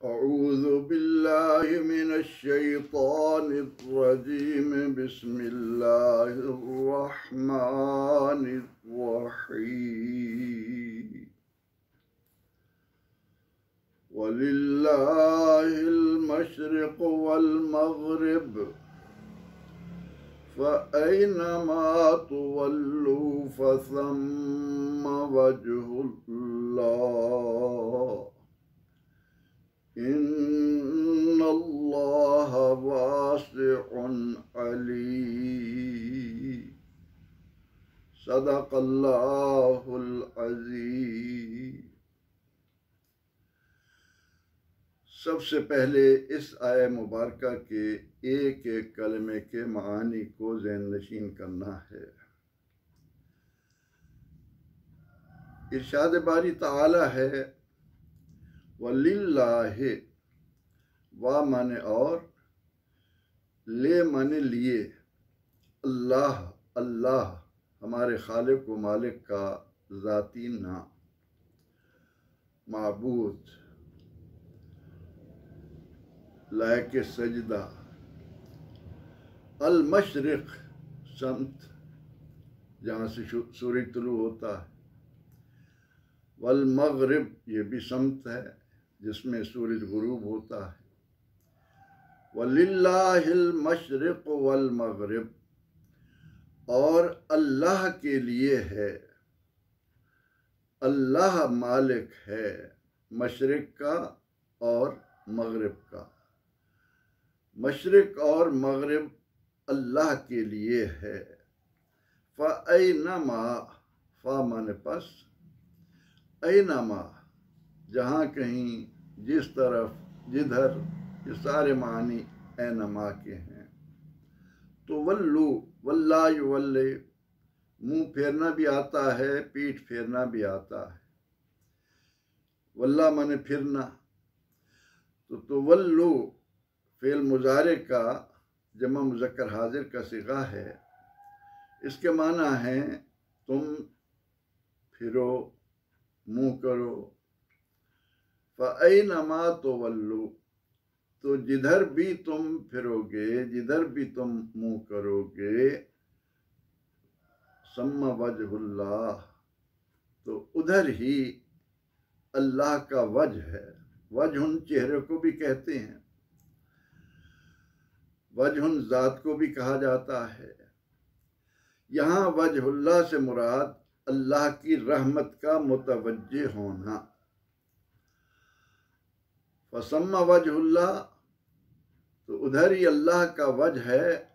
अऊज़ु बिल्लाहि मिनश शैतानिर रजीम बिस्मिल्लाहिर रहमानिर रहीम वलिल्लाहिल मशरिक़ वल मग़रिब फ़अयनमा तुवल्लू फ़सम्मा वजहुल्लाह इन्नल्लाह वासिउन अलीम सदक़ल्लाहुल अज़ीम। सबसे पहले इस आय मुबारका के एक एक कलमे के मानी को ज़हन नशीन करना है। इरशाद बारी ताला है वलिल्लाहि, वा माने और, ले माने लिए, अल्लाह अल्लाह हमारे खालिक व मालिक का ज़ाती नाम, माबूद लायक सजदा, अल मशरिक़ समत जहाँ से सूरज तुलू होता है, वल मग़रिब ये भी समत है जिसमें सूरज गुरूब होता है, वलिल्लाहिल मशरिक़ वल मग़रिब और अल्लाह के लिए है, अल्लाह मालिक है मशरिक़ का और मग़रिब का। मशरिक़ और मग़रिब अल्लाह के लिए है। फ़अयनमा, फ़ा माने पस, अयनमा जहाँ कहीं, जिस तरफ, जिधर, ये सारे मानी ऐनमा के हैं। तो वल्लू, वल्ला युवल्ले, मुँह फेरना भी आता है, पीठ फेरना भी आता है। वल्ला माने फिरना, तो वल्लू फेल मुजारे का जमा मुज़क्कर हाजिर का सिगा है। इसके माना है तुम फिरो, मुँह करो। फ़अयनमा तुवल्लू, तो जिधर भी तुम फिरोगे, जिधर भी तुम मुँह करोगे, सम्मा वजहुल्लाह, तो उधर ही अल्लाह का वजह है। वजह उन चेहरे को भी कहते हैं, वजह उन ज़ात को भी कहा जाता है। यहाँ वजहुल्लाह से मुराद अल्लाह की रहमत का मुतवज्जे होना। फसम्मा वजहुल्लाह, तो उधर ही अल्लाह का वजह है,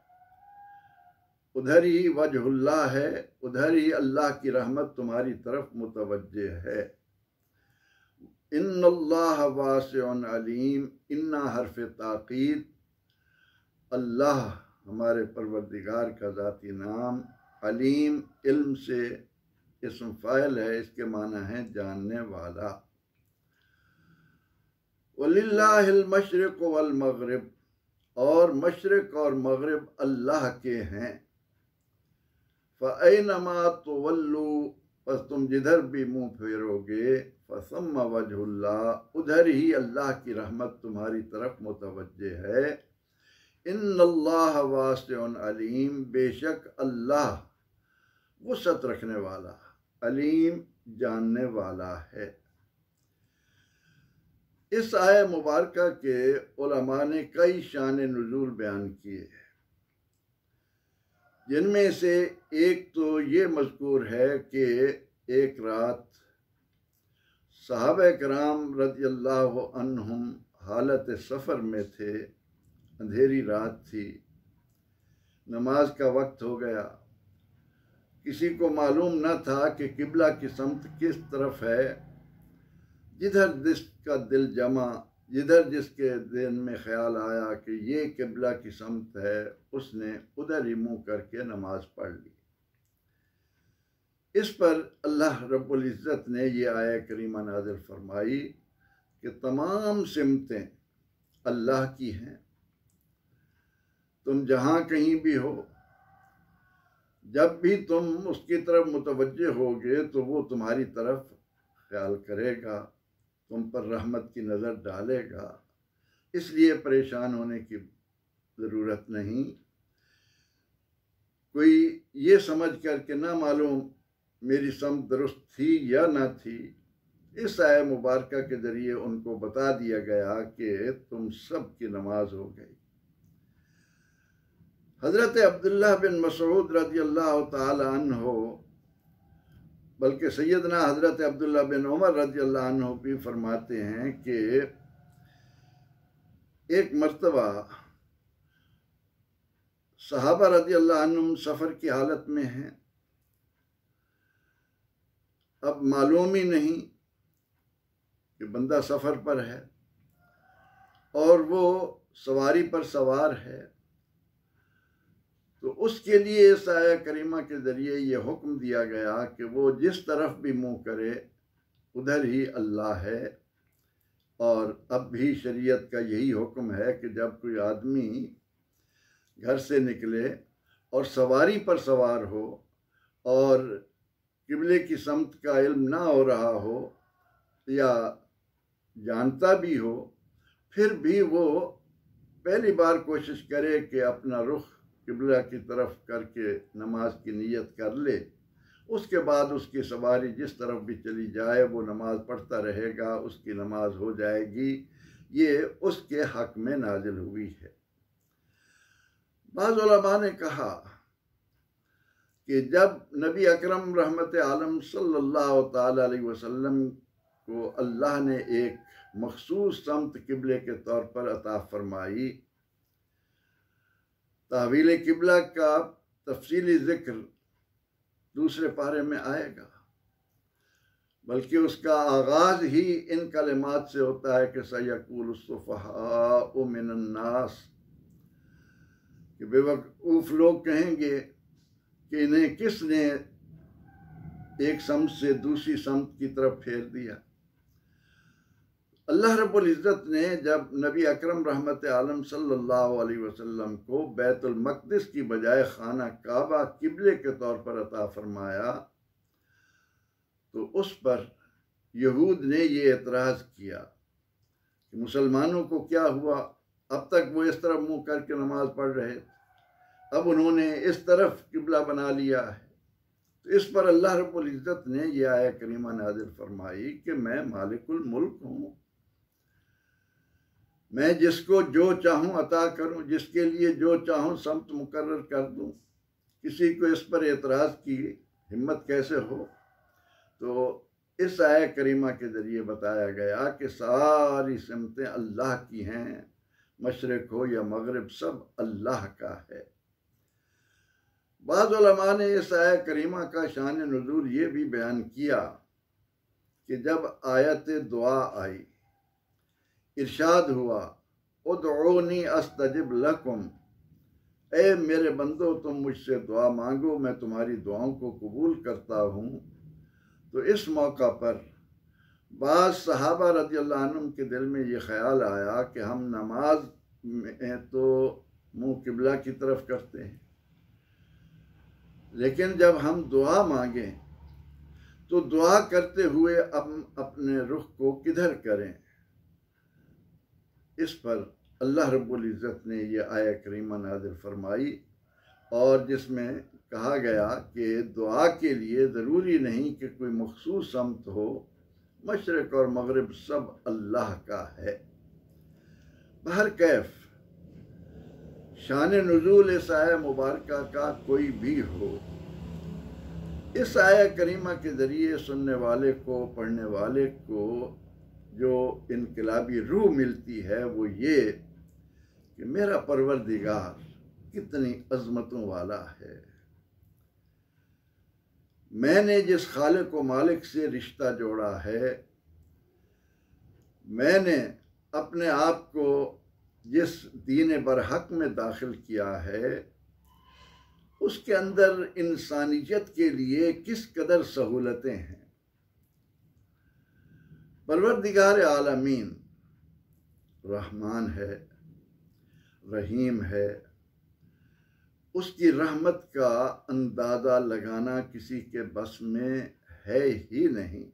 उधर ही वजहुल्लाह है, उधर ही अल्लाह की रहमत तुम्हारी तरफ मुतवज्जे है। इन्नल्लाह वासिउन अलीम, इन्ना हर्फ ताक़ीद, अल्लाह हमारे परवरदिगार का ज़ाती नाम, अलीम इल्म से इस्म फ़ाइल है, इसके माना है जानने वाला। वलिल्लाहिल मशरिक़ वल मग़रिब, और मशरिक़ और मग़रिब अल्लाह के हैं। फ़अयनमा तुवल्लू, बस तुम जिधर भी मुँह फेरोगे, फ़सम्मा वजहुल्लाह, उधर ही अल्लाह की रहमत तुम्हारी तरफ मुतवज्जे है। इन्नल्लाह वासिउन अलीम, बेशक अल्लाह वुसअत रखने वाला, अलीम जानने वाला है। इस आय मुबारका के उलमा ने कई शान नुज़ूल बयान किए, जिनमें से एक तो ये मज़कूर है कि एक रात सहाबा किराम रज़ियल्लाहु अन्हुम हालत सफ़र में थे, अंधेरी रात थी, नमाज का वक्त हो गया, किसी को मालूम न था कि किबला की समत किस तरफ है। जिधर जिसका दिल जमा, जिधर जिसके दिल में ख्याल आया कि ये किबला की समत है, उसने उधर ही मुँह करके नमाज पढ़ ली। इस पर अल्लाह रब्बुल इज़्ज़त ने ये आया करीमा नाज़िल फरमाई कि तमाम सिमतें अल्लाह की हैं, तुम जहाँ कहीं भी हो, जब भी तुम उसकी तरफ मुतवज्जे होगे तो वो तुम्हारी तरफ ख्याल करेगा, तुम पर रहमत की नज़र डालेगा, इसलिए परेशान होने की ज़रूरत नहीं। कोई ये समझ कर के ना मालूम मेरी समत दुरुस्त थी या ना थी, इस आय मुबारक के ज़रिए उनको बता दिया गया कि तुम सब की नमाज हो गई। हज़रत अब्दुल्लाह बिन मसऊद रज़ियल्लाहु ताला अन्हो, बल्कि सैयदना हज़रत अब्दुल्लाह बिन उमर रज़ियल्लाहु अन्हु भी फरमाते हैं कि एक मर्तबा सहाबा रज़ियल्लाहु अन्हुम सफ़र की हालत में हैं। अब मालूम ही नहीं कि बंदा सफ़र पर है और वो सवारी पर सवार है, तो उसके लिए इस आया करीमा के ज़रिए ये हुक्म दिया गया कि वो जिस तरफ भी मुँह करे उधर ही अल्लाह है। और अब भी शरीयत का यही हुक्म है कि जब कोई आदमी घर से निकले और सवारी पर सवार हो और किबले की समत का इल्म ना हो रहा हो या जानता भी हो, फिर भी वो पहली बार कोशिश करे कि अपना रुख किबला की तरफ करके नमाज की नीयत कर ले। उसके बाद उसकी सवारी जिस तरफ भी चली जाए वो नमाज पढ़ता रहेगा, उसकी नमाज हो जाएगी। ये उसके हक में नाजिल हुई है। बाज़ उलमा ने कहा कि जब नबी अकरम रहमत आलम सल्लल्लाहु ताला अलैहि वसल्लम को अल्लाह ने एक मखसूस समत किबले के तौर पर अता फरमाई, तावील किबला का तफसीली जिक्र दूसरे पारे में आएगा, बल्कि उसका आगाज ही इन कलिमात से होता है कि सयक़ूलु सुफ़हाउ मिनन नास, कि बेवकूफ़ लोग कहेंगे कि इन्हें किसने एक समत से दूसरी समत की तरफ फेर दिया। अल्लाह रब्बुल इज़्ज़त ने जब नबी अकरम रहमत आलम सल्लल्लाहु अलैहि वसल्लम को बैतुल मक़दिस की बजाय खाना काबा किबले के तौर पर अता फरमाया, तो उस पर यहूद ने ये एतराज़ किया कि मुसलमानों को क्या हुआ, अब तक वो इस तरफ मुँह करके नमाज पढ़ रहे थे, अब उन्होंने इस तरफ किबला बना लिया है। तो इस पर अल्लाह रब्बुल इज़्ज़त ने यह आया करीमा नाज़िल फरमाई कि मैं मालिकुल मुल्क हूँ, मैं जिसको जो चाहूँ अता करूँ, जिसके लिए जो चाहूँ समत मुकर्रर कर दूँ। किसी को इस पर एतराज़ की हिम्मत कैसे हो। तो इस आया करीमा के ज़रिए बताया गया कि सारी सिमतें अल्लाह की हैं, मशरिक़ हो या मगरिब सब अल्लाह का है। बाज़ उलमा ने इस आया करीमा का शान नुज़ूल ये भी बयान किया कि जब आयत दुआ आई, इरशाद हुआ उदऊनी अस्तजिब लकुम, ए मेरे बंदो तुम मुझसे दुआ मांगो, मैं तुम्हारी दुआओं को कबूल करता हूँ। तो इस मौका पर बाज़ सहाबा रज़ियल्लाहु अन्हुम के दिल में ये ख्याल आया कि हम नमाज में तो मुँह किबला की तरफ करते हैं, लेकिन जब हम दुआ मांगें तो दुआ करते हुए हम अपने रुख को किधर करें। इस पर अल्लाह रब्बुल इज़्ज़त ने यह आया करीमा नाज़िल फरमाई, और जिसमें कहा गया कि दुआ के लिए ज़रूरी नहीं कि कोई मखसूस समत हो, मशरिक़ और मगरिब सब अल्लाह का है। बहर कैफ शान नुज़ूल इस आया मुबारक का कोई भी हो, इस आया करीमा के ज़रिए सुनने वाले को, पढ़ने वाले को जो इनकलाबी रूह मिलती है वो ये कि मेरा परवरदिगार कितनी अज़मतों वाला है। मैंने जिस खालिक व मालिक से रिश्ता जोड़ा है, मैंने अपने आप को जिस दीन बरहक में दाखिल किया है, उसके अंदर इंसानियत के लिए किस कदर सहूलतें हैं। परवरदिगार आलमीन रहमान है, रहीम है, उसकी रहमत का अंदाज़ा लगाना किसी के बस में है ही नहीं।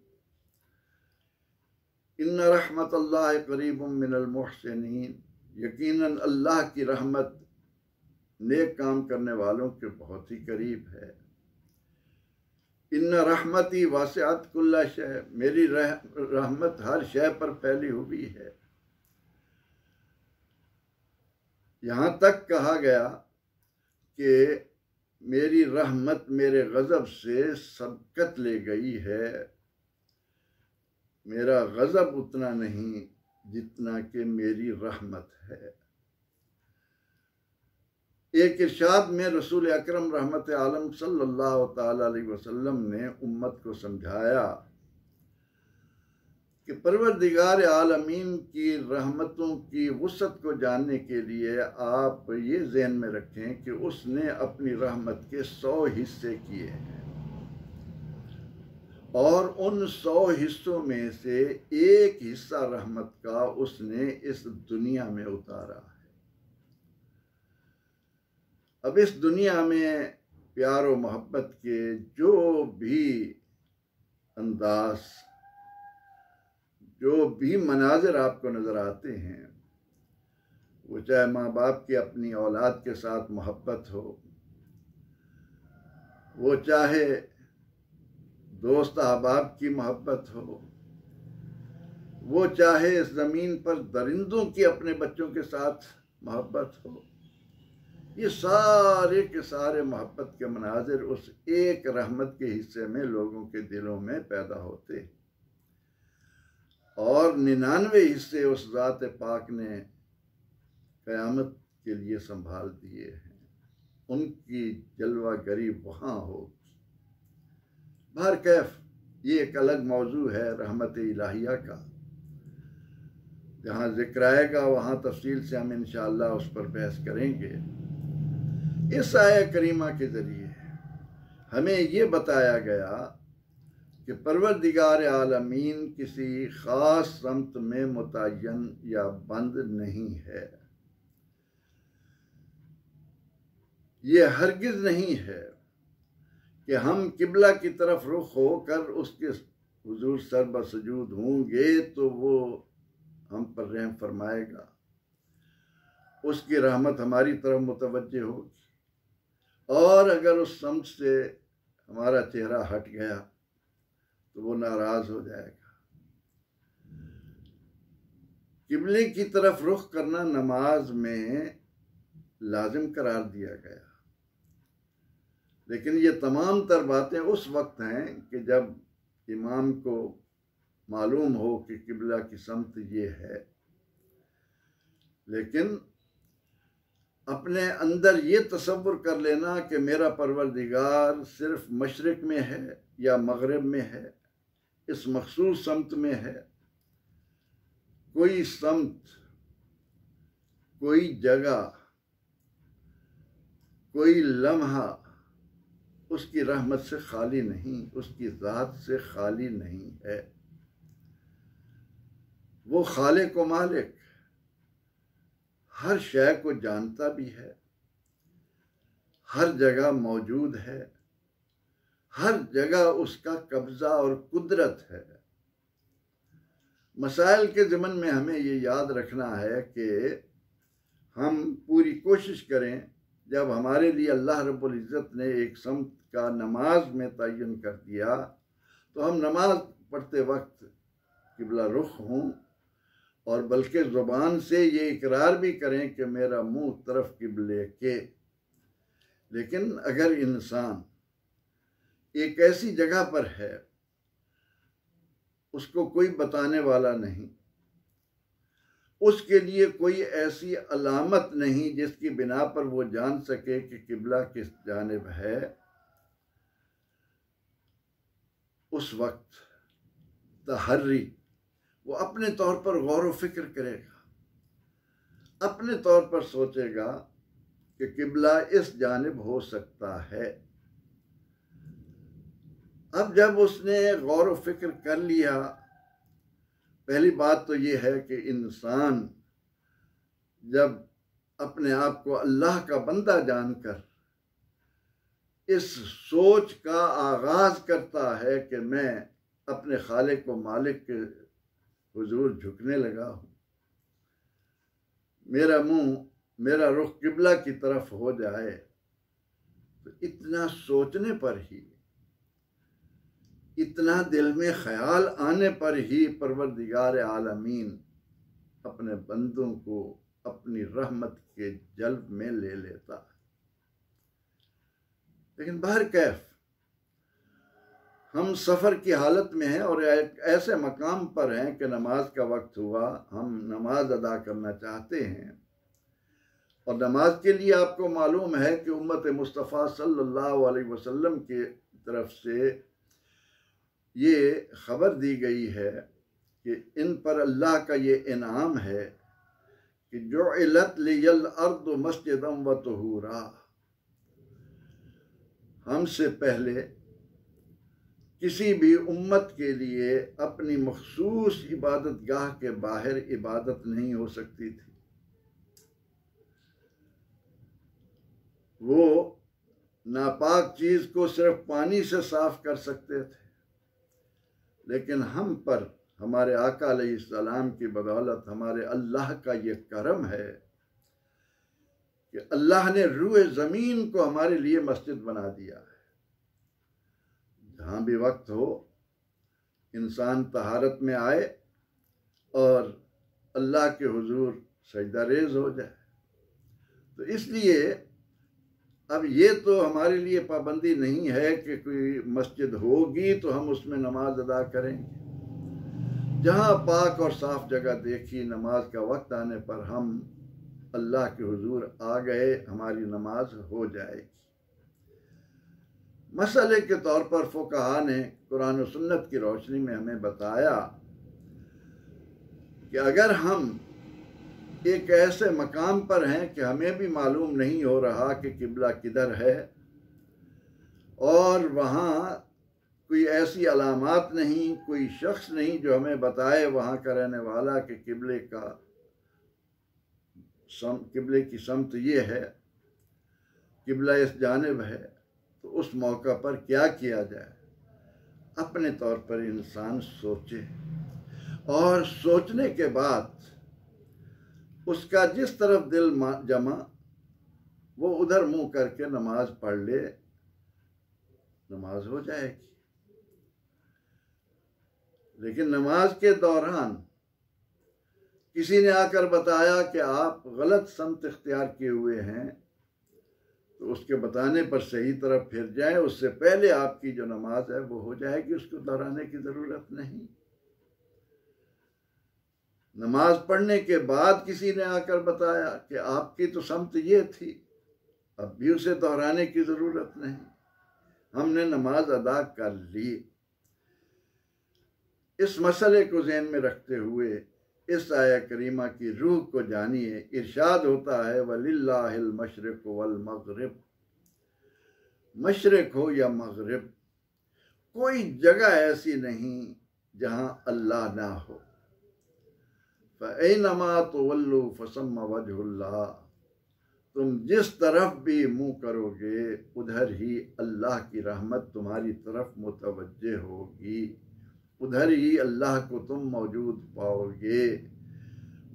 इन्ना रहमतल्लाहि करीबुम मिनल मुहसिनीन, यकीनन अल्लाह की रहमत नेक काम करने वालों के बहुत ही करीब है। इन्ना रहमती वासिअत कुल्ला शै, मेरी रहमत हर शय पर फैली हुई है। यहाँ तक कहा गया कि मेरी रहमत मेरे गज़ब से सबकत ले गई है। मेरा गज़ब उतना नहीं जितना कि मेरी रहमत है। एक इरशाद में रसूल अकरम रहमत आलम सल्लल्लाहु ताला अलैहि वसल्लम ने उम्मत को समझाया कि परवरदिगार आलमीन की रहमतों की वुसअत को जानने के लिए आप ये ज़हन में रखें कि उसने अपनी रहमत के 100 हिस्से किए हैं और उन 100 हिस्सों में से एक हिस्सा रहमत का उसने इस दुनिया में उतारा है। अब इस दुनिया में प्यार और मोहब्बत के जो भी अंदाज, जो भी मनाजिर आपको नज़र आते हैं, वो चाहे माँ बाप की अपनी औलाद के साथ मोहब्बत हो, वो चाहे दोस्त अहबाब की मोहब्बत हो, वो चाहे इस ज़मीन पर दरिंदों की अपने बच्चों के साथ मोहब्बत हो, ये सारे के सारे मोहब्बत के मनाजिर उस एक रहमत के हिस्से में लोगों के दिलों में पैदा होते हैं और 99 हिस्से उस ज़ात पाक ने क़यामत के लिए संभाल दिए हैं। उनकी जलवागरी वहाँ होगी। बहर कैफ ये एक अलग मौजू है रहमत इलाहिया का, जहाँ जिक्र आएगा वहाँ तफसील से हम इंशाअल्लाह उस पर बहस करेंगे। इस आया करीमा के ज़रिए हमें ये बताया गया कि परवरदिगार आलमीन किसी ख़ास समत में मुतय्यन या बंद नहीं है। ये हरगिज़ नहीं है कि हम किबला की तरफ रुख होकर उसके हुजूर सर बसजूद होंगे तो वो हम पर रहम फरमाएगा, उसकी रहमत हमारी तरफ मुतवज्जे होगी, और अगर उस समत से हमारा चेहरा हट गया तो वो नाराज हो जाएगा। किबले की तरफ रुख करना नमाज में लाजिम करार दिया गया, लेकिन ये तमाम तर बातें उस वक्त हैं कि जब इमाम को मालूम हो कि किबला की समत ये है। लेकिन अपने अंदर ये तसव्वुर कर लेना कि मेरा परवरदिगार सिर्फ मशरिक में है या मगरिब में है, इस मखसूस समत में है, कोई समत, कोई जगह, कोई लम्हा उसकी रहमत से खाली नहीं, उसकी ज़ात से खाली नहीं है। वो खालिक व मालिक हर शय को जानता भी है, हर जगह मौजूद है, हर जगह उसका कब्जा और कुदरत है। मसाइल के ज़मन में हमें ये याद रखना है कि हम पूरी कोशिश करें, जब हमारे लिए अल्लाह रब्बुल इज़्ज़त ने एक समत का नमाज में तयन कर दिया तो हम नमाज पढ़ते वक्त किबला रुख हों, और बल्कि ज़ुबान से ये इकरार भी करें कि मेरा मुंह तरफ किबले के। लेकिन अगर इंसान एक ऐसी जगह पर है, उसको कोई बताने वाला नहीं, उसके लिए कोई ऐसी अलामत नहीं जिसकी बिना पर वो जान सके कि किबला किस जानिब है, उस वक्त तहर्री वो अपने तौर पर गौर व फिक्र करेगा, अपने तौर पर सोचेगा कि किबला इस जानिब हो सकता है। अब जब उसने गौर व फिक्र कर लिया, पहली बात तो ये है कि इंसान जब अपने आप को अल्लाह का बंदा जानकर इस सोच का आगाज करता है कि मैं अपने खालिक व मालिक के हुजूर झुकने लगा हूँ, मेरा मुंह, मेरा रुख किबला की तरफ हो जाए। तो इतना सोचने पर ही, इतना दिल में ख्याल आने पर ही परवरदिगार आलमीन अपने बंदों को अपनी रहमत के जल्ब में ले लेता। लेकिन बहर कैफ हम सफ़र की हालत में हैं और ऐसे मकाम पर हैं कि नमाज का वक्त हुआ, हम नमाज अदा करना चाहते हैं। और नमाज के लिए आपको मालूम है कि उम्मत मुस्तफ़ा सल्लल्लाहु अलैहि वसल्लम की तरफ से ये खबर दी गई है कि इन पर अल्लाह का ये इनाम है कि जुइलत लियल अर्द मस्जिदम व तुहूरा, हमसे पहले किसी भी उम्मत के लिए अपनी मखसूस इबादत गाह के बाहर इबादत नहीं हो सकती थी। वो नापाक चीज को सिर्फ पानी से साफ कर सकते थे, लेकिन हम पर हमारे आका अलैहिस्सलाम की बदौलत हमारे अल्लाह का ये करम है कि अल्लाह ने रूए ज़मीन को हमारे लिए मस्जिद बना दिया है। जहाँ भी वक्त हो इंसान तहारत में आए और अल्लाह के हुजूर सजदा रेज हो जाए। तो इसलिए अब ये तो हमारे लिए पाबंदी नहीं है कि कोई मस्जिद होगी तो हम उसमें नमाज अदा करेंगे। जहाँ पाक और साफ जगह देखी, नमाज का वक्त आने पर हम अल्लाह के हुजूर आ गए, हमारी नमाज हो जाएगी। मसले के तौर पर फुक़हा ने कुरान और सुन्नत की रोशनी में हमें बताया कि अगर हम एक ऐसे मकाम पर हैं कि हमें भी मालूम नहीं हो रहा कि किबला किधर है और वहाँ कोई ऐसी अलामात नहीं, कोई शख्स नहीं जो हमें बताए वहाँ का रहने वाला कि किबले की समत ये है, किबला इस जानिब है, तो उस मौका पर क्या किया जाए। अपने तौर पर इंसान सोचे और सोचने के बाद उसका जिस तरफ दिल जमा वो उधर मुंह करके नमाज पढ़ ले, नमाज हो जाएगी। लेकिन नमाज के दौरान किसी ने आकर बताया कि आप गलत समत इख्तियार किए हुए हैं, तो उसके बताने पर सही तरफ फिर जाएं, उससे पहले आपकी जो नमाज है वो हो जाएगी, उसको दोहराने की ज़रूरत नहीं। नमाज पढ़ने के बाद किसी ने आकर बताया कि आपकी तो समत ये थी, अब भी उसे दोहराने की ज़रूरत नहीं, हमने नमाज अदा कर ली। इस मसले को ज़हन में रखते हुए इस आया करीमा की रूह को जानिए। इरशाद होता है वलिल्लाहिल मशरिक वल मगरिब, मशरिक हो या मगरिब, कोई जगह ऐसी नहीं जहाँ अल्लाह ना हो। फ़अैनमा तुवल्लू फ़सम्मा वजहुल्लाह, तुम जिस तरफ भी मुँह करोगे उधर ही अल्लाह की रहमत तुम्हारी तरफ मुतवज्जे होगी, उधर ही अल्लाह को तुम मौजूद पाओगे।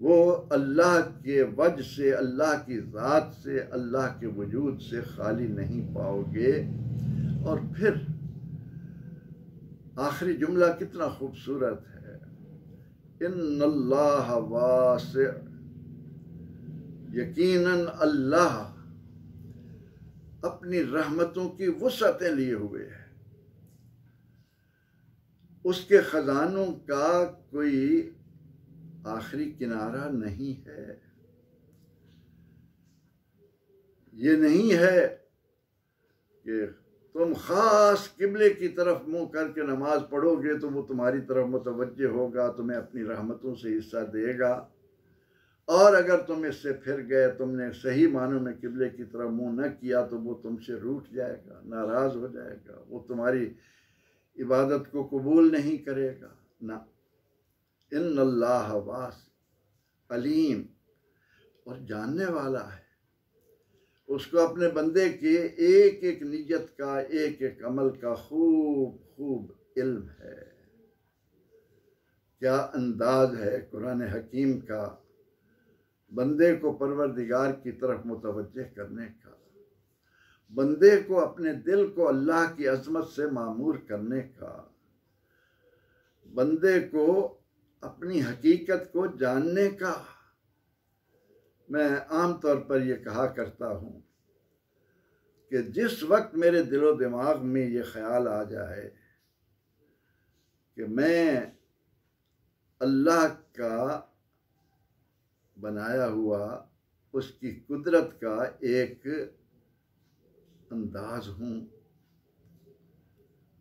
वो अल्लाह के वजह से, अल्लाह की ज़ात से, अल्लाह के वजूद से खाली नहीं पाओगे। और फिर आखिरी जुमला कितना खूबसूरत है, इन्नल्लाह वासिअ, यकीनन अल्लाह अपनी रहमतों की वुसअतें लिए हुए है, उसके खजानों का कोई आखिरी किनारा नहीं है। ये नहीं है कि तुम खास किबले की तरफ मुंह करके नमाज पढ़ोगे तो वो तुम्हारी तरफ मुतवज्जे होगा, तुम्हें अपनी रहमतों से हिस्सा देगा, और अगर तुम इससे फिर गए, तुमने सही मानों में किबले की तरफ मुंह न किया, तो वो तुमसे रूठ जाएगा, नाराज हो जाएगा, वो तुम्हारी इबादत को कबूल नहीं करेगा ना। इन्नल्लाह वास अलीम, और जानने वाला है, उसको अपने बंदे के एक एक नियत का, एक एक अमल का खूब खूब इल्म है। क्या अंदाज है कुरान हकीम का बंदे को परवरदिगार की तरफ मुतवज्जे करने का, बंदे को अपने दिल को अल्लाह की अजमत से मामूर करने का, बंदे को अपनी हकीकत को जानने का। मैं आम तौर पर यह कहा करता हूँ कि जिस वक्त मेरे दिलो दिमाग में ये ख्याल आ जाए कि मैं अल्लाह का बनाया हुआ उसकी कुदरत का एक अंदाज हूँ,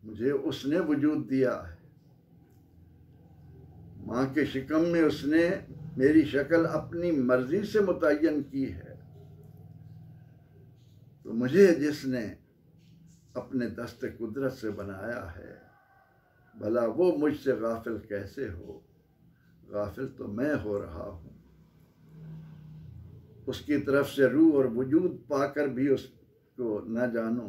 मुझे उसने वजूद दिया है, माँ के शिकम में उसने मेरी शक्ल अपनी मर्जी से मुतय्यन की है, तो मुझे जिसने अपने दस्ते कुदरत से बनाया है, भला वो मुझसे गाफिल कैसे हो। गाफिल तो मैं हो रहा हूँ। उसकी तरफ से रूह और वजूद पाकर भी उसको न जानो,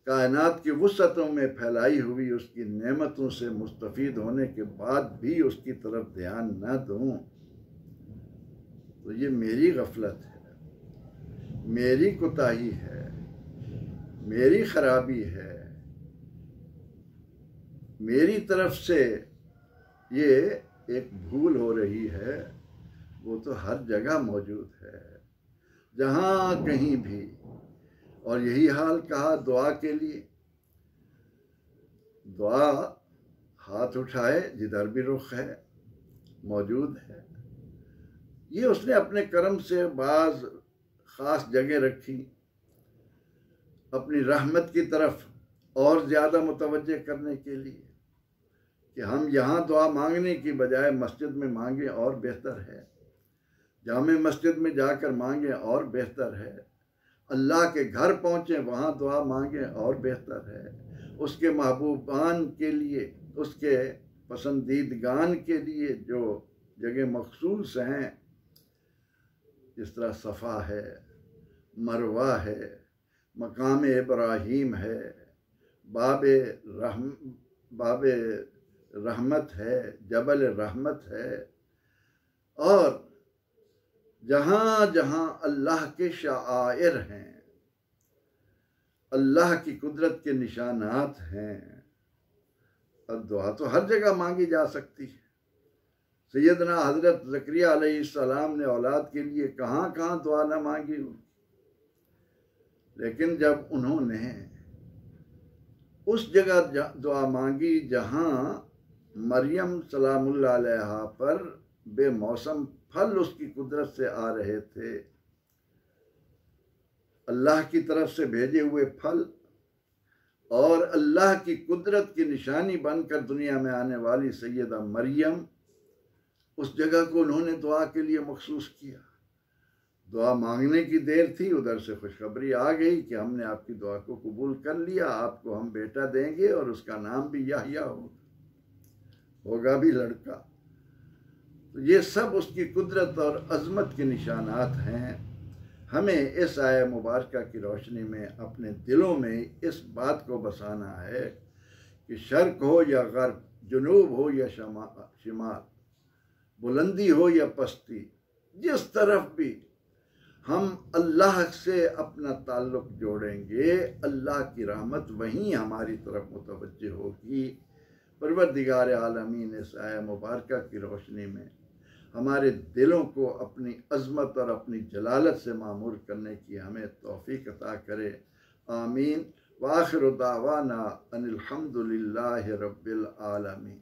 कायनात की वुसअतों में फैलाई हुई उसकी नेमतों से मुस्तफीद होने के बाद भी उसकी तरफ ध्यान न दूं, तो ये मेरी गफलत है, मेरी कोताही है, मेरी खराबी है, मेरी तरफ से ये एक भूल हो रही है। वो तो हर जगह मौजूद है, जहाँ कहीं भी। और यही हाल कहा दुआ के लिए। दुआ हाथ उठाए जिधर भी रुख है, मौजूद है। ये उसने अपने करम से बाज ख़ास जगह रखी, अपनी रहमत की तरफ और ज़्यादा मुतवज्जे करने के लिए कि हम यहाँ दुआ मांगने की बजाय मस्जिद में मांगे और बेहतर है, जामे मस्जिद में जाकर मांगे और बेहतर है, अल्लाह के घर पहुँचे वहाँ दुआ मांगे और बेहतर है, उसके महबूबान के लिए, उसके पसंदीदगान के लिए जो जगह मखसूस हैं, जिस तरह सफ़ा है, मरवा है, मकाम इब्राहीम है, बाबे रहमत है, जबल रहमत है, और जहाँ जहाँ अल्लाह के शाआइर हैं, अल्लाह की कुदरत के निशानात हैं, और दुआ तो हर जगह मांगी जा सकती है। सैयदना हज़रत ज़करिया अलैहिस्सलाम ने औलाद के लिए कहाँ कहाँ दुआ न मांगी, लेकिन जब उन्होंने उस जगह दुआ मांगी जहाँ मरियम सलामुल्लाह अलैहा पर बेमौसम फल उसकी कुदरत से आ रहे थे, अल्लाह की तरफ से भेजे हुए फल और अल्लाह की कुदरत की निशानी बनकर दुनिया में आने वाली सैयदा मरियम, उस जगह को उन्होंने दुआ के लिए मखसूस किया। दुआ मांगने की देर थी, उधर से खुशखबरी आ गई कि हमने आपकी दुआ को कबूल कर लिया, आपको हम बेटा देंगे और उसका नाम भी याह्या होगा भी लड़का। तो ये सब उसकी कुदरत और अज़मत के निशानात हैं। हमें इस आया मुबारक की रोशनी में अपने दिलों में इस बात को बसाना है कि शर्क हो या गर्ब, जुनूब हो या शिमाल, बुलंदी हो या पस्ती, जिस तरफ भी हम अल्लाह से अपना ताल्लुक़ जोड़ेंगे, अल्लाह की रहमत वहीं हमारी तरफ मुतवज्जे होगी। परवरदिगार आलमीन इस आया मुबारक की रोशनी में हमारे दिलों को अपनी अज़मत और अपनी जलालत से मामूर करने की हमें तौफ़ीक़ अता करे। आमीन। व आखिरु दावाना अनिल हम्दुलिल्लाहि रब्बिल आलमीन।